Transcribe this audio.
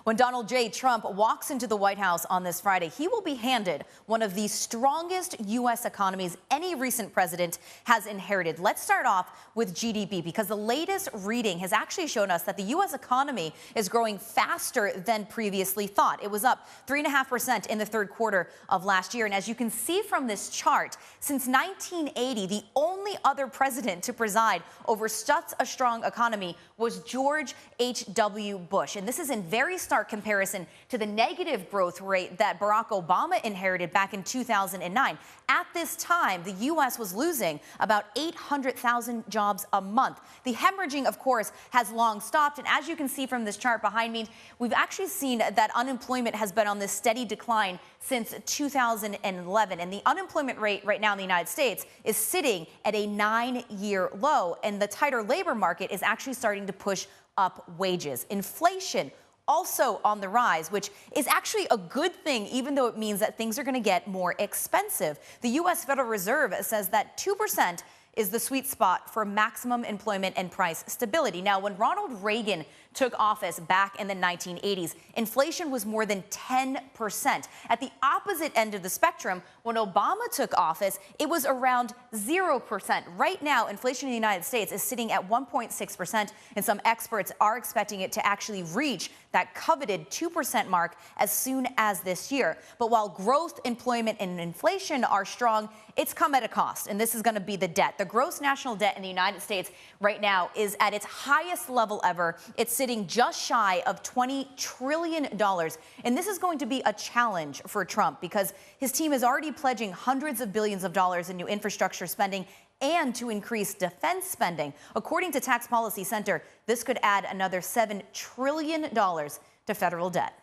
When Donald J. Trump walks into the White House on this Friday, he will be handed one of the strongest U.S. economies any recent president has inherited. Let's start off with GDP, because the latest reading has actually shown us that the U.S. economy is growing faster than previously thought. It was up 3.5% in the third quarter of last year. And as you can see from this chart, since 1980, the only other president to preside over such a strong economy was George H.W. Bush. And this is in very stark comparison to the negative growth rate that Barack Obama inherited back in 2009. At this time, the U.S. was losing about 800,000 jobs a month. The hemorrhaging, of course, has long stopped. And as you can see from this chart behind me, we've actually seen that unemployment has been on this steady decline since 2011. And the unemployment rate right now in the United States is sitting at a 9-year low. And the tighter labor market is actually starting to push up wages. Inflation also on the rise, which is actually a good thing, even though it means that things are going to get more expensive. The U.S. Federal Reserve says that 2% is the sweet spot for maximum employment and price stability. Now, when Ronald Reagan took office back in the 1980s, inflation was more than 10%. At the opposite end of the spectrum, when Obama took office, it was around 0%. Right now, inflation in the United States is sitting at 1.6%, and some experts are expecting it to actually reach that coveted 2% mark as soon as this year. But while growth, employment, and inflation are strong, it's come at a cost, and this is going to be the debt. The gross national debt in the United States right now is at its highest level ever. It's sitting just shy of $20 trillion. And this is going to be a challenge for Trump, because his team is already pledging hundreds of billions of dollars in new infrastructure spending and to increase defense spending. According to Tax Policy Center, this could add another $7 trillion to federal debt.